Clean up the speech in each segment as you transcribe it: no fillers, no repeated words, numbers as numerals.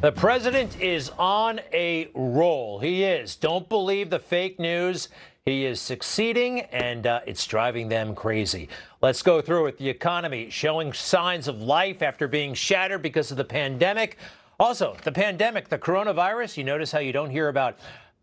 The president is on a roll. He is. Don't believe the fake news. He is succeeding, and it's driving them crazy. Let's go through it. The economy showing signs of life after being shattered because of the pandemic. Also, the pandemic, the coronavirus, you notice how you don't hear about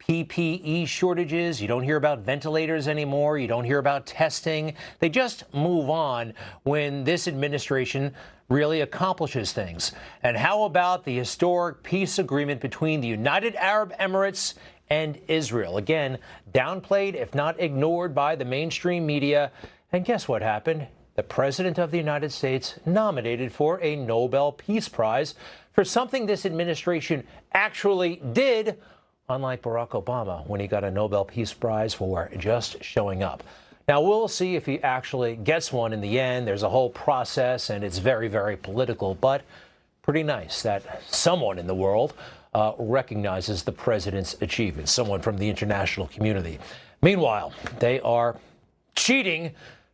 PPE shortages. You don't hear about ventilators anymore. You don't hear about testing. They just move on when this administration really accomplishes things. And how about the historic peace agreement between the United Arab Emirates and Israel? Again, downplayed, if not ignored by the mainstream media. And guess what happened? The President of the United States nominated for a Nobel Peace Prize for something this administration actually did, unlike Barack Obama when he got a Nobel Peace Prize for just showing up. Now, we'll see if he actually gets one in the end. There's a whole process, and it's very, very political, but pretty nice that someone in the world recognizes the president's achievements, someone from the international community. Meanwhile, they are cheating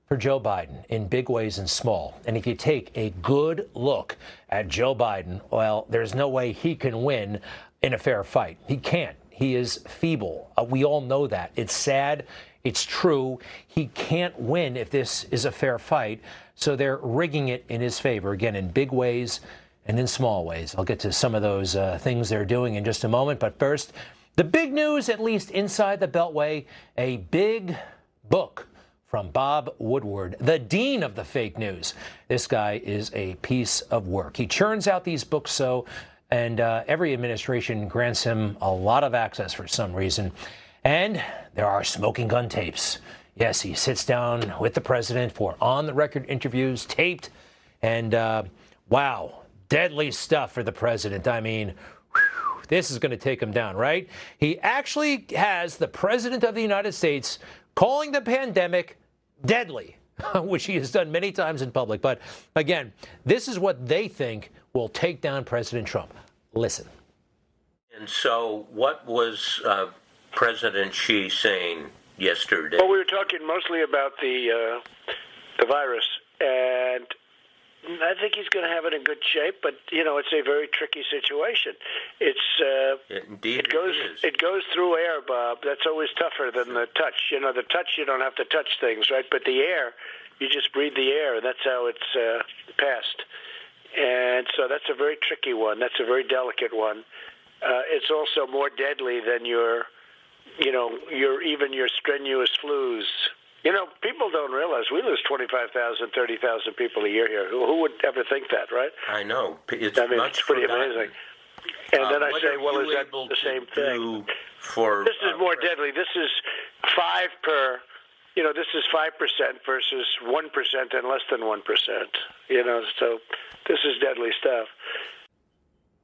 for Joe Biden in big ways and small. And if you take a good look at Joe Biden, well, there's no way he can win in a fair fight. He can't. He is feeble. We all know that. It's sad. It's true. He can't win if this is a fair fight. So they're rigging it in his favor, again, in big ways and in small ways. I'll get to some of those things they're doing in just a moment. But first, the big news, at least inside the Beltway, a big book from Bob Woodward, the dean of the fake news. This guy is a piece of work. He churns out these books and every administration grants him a lot of access for some reason. And there are smoking gun tapes. Yes, he sits down with the president for on-the-record interviews, taped. And wow, deadly stuff for the president. I mean, whew, this is going to take him down, right? He actually has the president of the United States calling the pandemic deadly, which he has done many times in public. But again, this is what they think will take down President Trump. Listen. And so what was President Xi saying yesterday? Well, we were talking mostly about the virus, and I think he's going to have it in good shape. But you know, it's a very tricky situation. Indeed, it goes through air, Bob. That's always tougher than the touch. You know, the touch you don't have to touch things, right? But the air, you just breathe the air, and that's how it's passed. And so that's a very tricky one. That's a very delicate one. It's also more deadly than your strenuous flus. You know, people don't realize we lose 25,000, 30,000 people a year here. Who would ever think that, right? I know. It's pretty amazing. And then I say, well, is that the same thing? This is more deadly. This is 5 per. You know, this is 5% versus 1% and less than 1%. You know, so this is deadly stuff.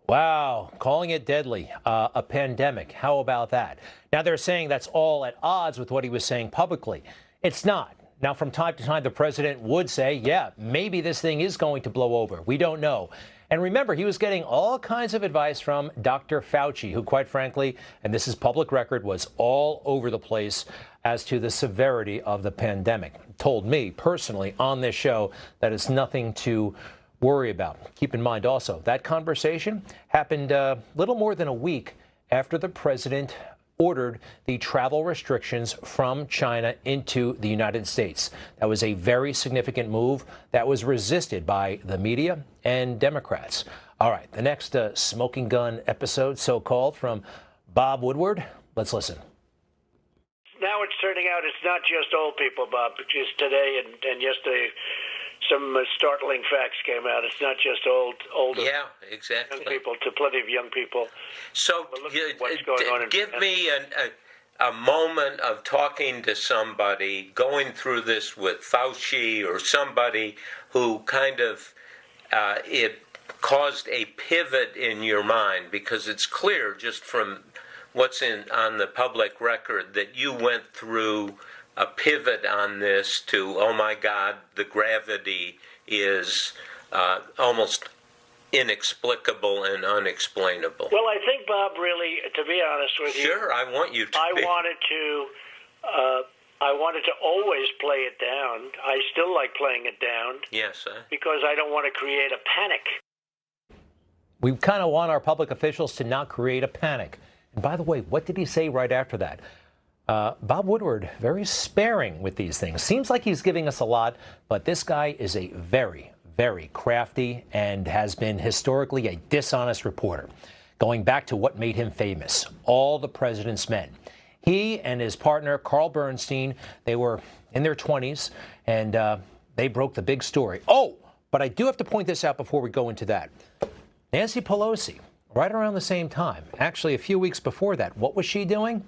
Wow, calling it deadly, a pandemic. How about that? Now they're saying that's all at odds with what he was saying publicly. It's not. Now, from time to time, the president would say, yeah, maybe this thing is going to blow over. We don't know. And remember, he was getting all kinds of advice from Dr. Fauci, who, quite frankly, and this is public record, was all over the place as to the severity of the pandemic. Told me personally on this show that it's nothing to worry about. Keep in mind also, that conversation happened little more than a week after the president ordered the travel restrictions from China into the United States. That was a very significant move that was resisted by the media and Democrats. All right, the next smoking gun episode, so-called, from Bob Woodward. Let's listen. Now it's turning out it's not just old people, Bob. Just today and yesterday, some startling facts came out. It's not just older. Yeah, exactly. Young people, to plenty of young people. So what's going on give me a moment of talking to somebody, going through this with Fauci or somebody who kind of it caused a pivot in your mind, because it's clear just from what's on the public record that you went through a pivot on this to, oh my God, the gravity is almost inexplicable and unexplainable. Well, I think, Bob, really, to be honest with you, sure, I want you to. I wanted to always play it down. I still like playing it down. Yes, because I don't want to create a panic. We kind of want our public officials to not create a panic. And by the way, what did he say right after that? Bob Woodward, very sparing with these things. Seems like he's giving us a lot, but this guy is a very, very crafty and has been historically a dishonest reporter. Going back to what made him famous, All the President's Men. He and his partner, Carl Bernstein, they were in their 20s, and they broke the big story. Oh, but I do have to point this out before we go into that. Nancy Pelosi, right around the same time, actually a few weeks before that, what was she doing?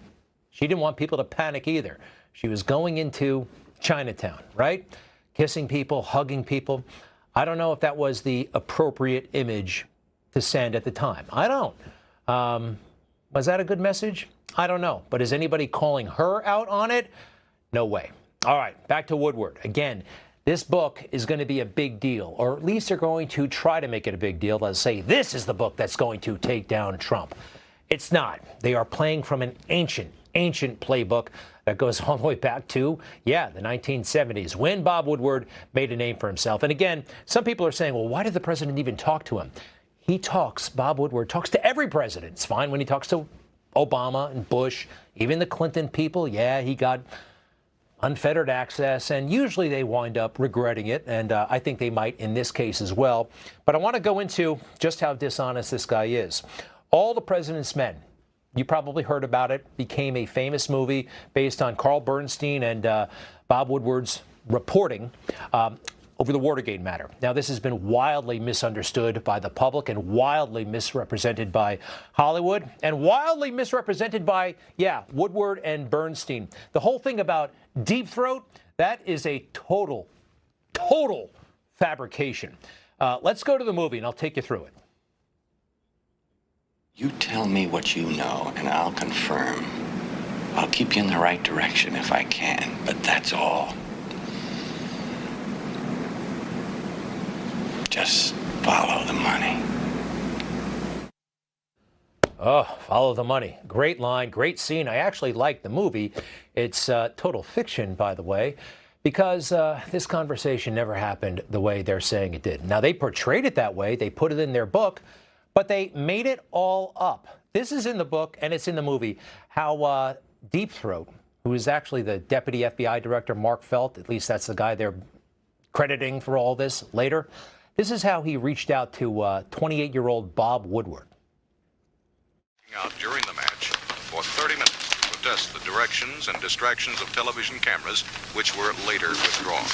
She didn't want people to panic either. She was going into Chinatown, right? Kissing people, hugging people. I don't know if that was the appropriate image to send at the time. I don't. Was that a good message? I don't know. But is anybody calling her out on it? No way. All right, back to Woodward. Again, this book is going to be a big deal, or at least they're going to try to make it a big deal. They'll say, this is the book that's going to take down Trump. It's not. They are playing from an ancient playbook that goes all the way back to, the 1970s, when Bob Woodward made a name for himself. And again, some people are saying, well, why did the president even talk to him? Bob Woodward talks to every president. It's fine when he talks to Obama and Bush, even the Clinton people. Yeah, he got unfettered access, and usually they wind up regretting it, and I think they might in this case as well. But I want to go into just how dishonest this guy is. All the President's Men. You probably heard about it. Became a famous movie based on Carl Bernstein and Bob Woodward's reporting over the Watergate matter. Now, this has been wildly misunderstood by the public and wildly misrepresented by Hollywood and wildly misrepresented by, Woodward and Bernstein. The whole thing about Deep Throat, that is a total fabrication. Let's go to the movie and I'll take you through it. You tell me what you know, and I'll confirm. I'll keep you in the right direction if I can, but that's all. Just follow the money. Oh, follow the money. Great line, great scene. I actually like the movie. It's total fiction, by the way, because this conversation never happened the way they're saying it did. Now, they portrayed it that way. They put it in their book. But they made it all up. This is in the book, and it's in the movie, how Deep Throat, who is actually the deputy FBI director, Mark Felt, at least that's the guy they're crediting for all this later, this is how he reached out to 28-year-old Bob Woodward. Out during the match for 30 minutes to test the directions and distractions of television cameras, which were later withdrawn.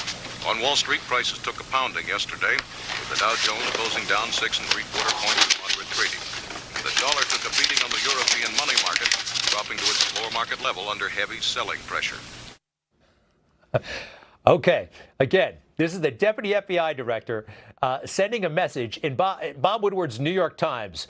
On Wall Street, prices took a pounding yesterday, with the Dow Jones closing down 6 3/4 points on retreating. The dollar took a beating on the European money market, dropping to its floor market level under heavy selling pressure. Okay, again, this is the deputy FBI director sending a message in Bob Woodward's New York Times.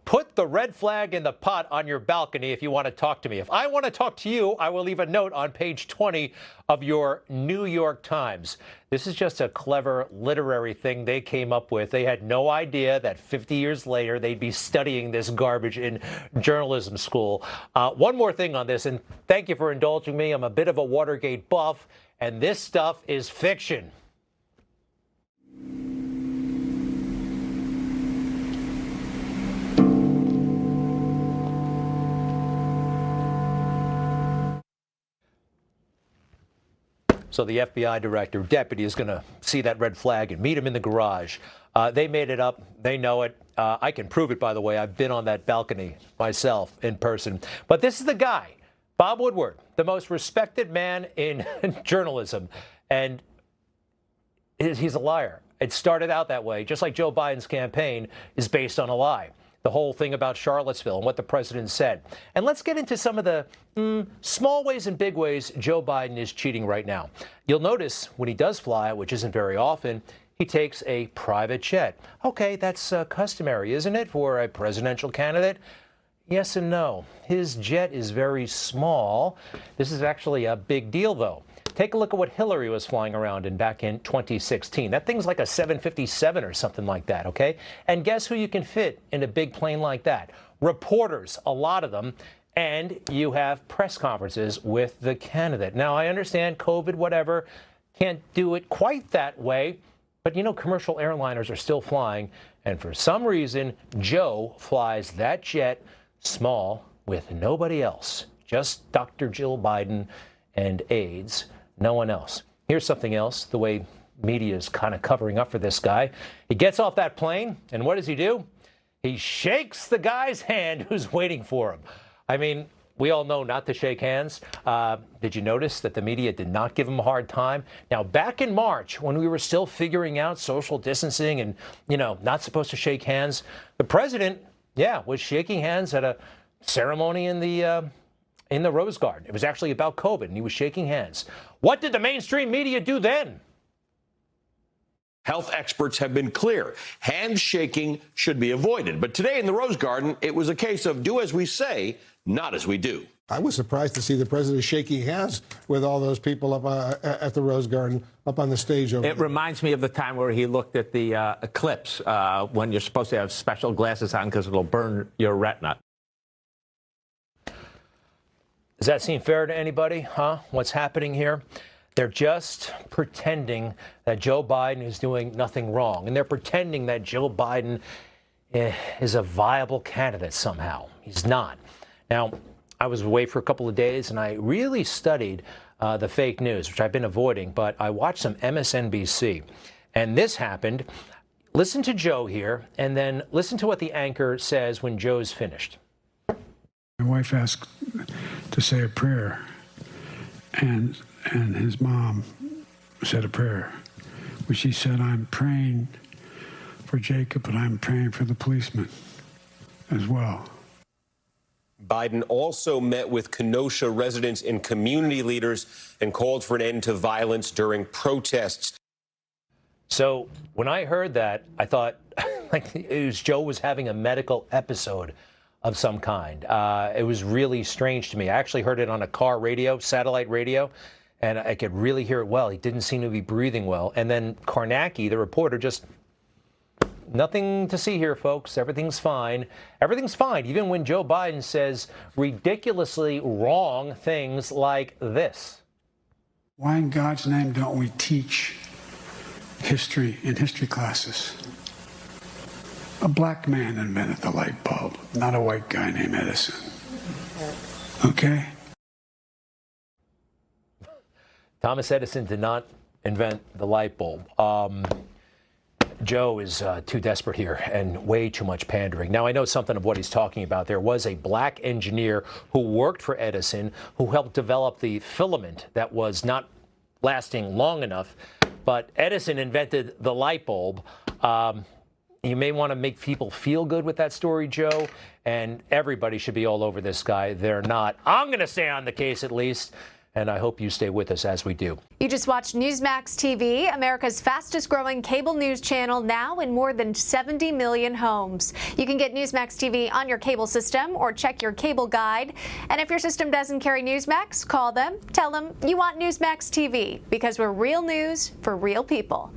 Put the red flag in the pot on your balcony if you want to talk to me. If I want to talk to you, I will leave a note on page 20 of your New York Times. This is just a clever literary thing they came up with. They had no idea that 50 years later they'd be studying this garbage in journalism school. One more thing on this, and thank you for indulging me. I'm a bit of a Watergate buff, and this stuff is fiction. So the FBI director, deputy, is going to see that red flag and meet him in the garage. They made it up. They know it. I can prove it, by the way. I've been on that balcony myself in person. But this is the guy, Bob Woodward, the most respected man in journalism. And he's a liar. It started out that way, just like Joe Biden's campaign is based on a lie. The whole thing about Charlottesville and what the president said. And let's get into some of the small ways and big ways Joe Biden is cheating right now. You'll notice when he does fly, which isn't very often, he takes a private jet. Okay, that's customary, isn't it, for a presidential candidate? Yes and no. His jet is very small. This is actually a big deal, though. Take a look at what Hillary was flying around in back in 2016. That thing's like a 757 or something like that, okay? And guess who you can fit in a big plane like that? Reporters, a lot of them, and you have press conferences with the candidate. Now, I understand COVID, whatever, can't do it quite that way, but you know commercial airliners are still flying, And for some reason, Joe flies that jet small with nobody else. Just Dr. Jill Biden and aides, no one else. Here's something else, the way media is kind of covering up for this guy. He gets off that plane, and what does he do? He shakes the guy's hand who's waiting for him. I mean, we all know not to shake hands. Did you notice that the media did not give him a hard time? Now, back in March, when we were still figuring out social distancing and, not supposed to shake hands, the president, was shaking hands at a ceremony in the Rose Garden. It was actually about COVID, and he was shaking hands. What did the mainstream media do then? Health experts have been clear. Handshaking should be avoided. But today in the Rose Garden, it was a case of do as we say, not as we do. I was surprised to see the president shaking hands with all those people up at the Rose Garden, up on the stage over It reminds me of the time where he looked at the eclipse when you're supposed to have special glasses on because it'll burn your retina. Does that seem fair to anybody, huh? What's happening here? They're just pretending that Joe Biden is doing nothing wrong. And they're pretending that Joe Biden is a viable candidate somehow. He's not. Now, I was away for a couple of days, and I really studied the fake news, which I've been avoiding, but I watched some MSNBC. And this happened. Listen to Joe here, and then listen to what the anchor says when Joe's finished. My wife asked to say a prayer, and his mom said a prayer, which she said, I'm praying for Jacob, but I'm praying for the policeman as well. Biden also met with Kenosha residents and community leaders and called for an end to violence during protests. So when I heard that, I thought Joe was having a medical episode of some kind. It was really strange to me. I actually heard it on a car radio, satellite radio, and I could really hear it well. He didn't seem to be breathing well. And then Karnacki, the reporter, just nothing to see here, folks. Everything's fine. Everything's fine, even when Joe Biden says ridiculously wrong things like this. Why in God's name don't we teach history in history classes? A black man invented the light bulb, not a white guy named Edison. Okay? Thomas Edison did not invent the light bulb. Joe is too desperate here and way too much pandering. Now, I know something of what he's talking about. There was a black engineer who worked for Edison who helped develop the filament that was not lasting long enough. But Edison invented the light bulb. You may want to make people feel good with that story, Joe, and everybody should be all over this guy. They're not. I'm going to stay on the case at least, and I hope you stay with us as we do. You just watched Newsmax TV, America's fastest growing cable news channel, now in more than 70 million homes. You can get Newsmax TV on your cable system or check your cable guide. And if your system doesn't carry Newsmax, call them, tell them you want Newsmax TV, because we're real news for real people.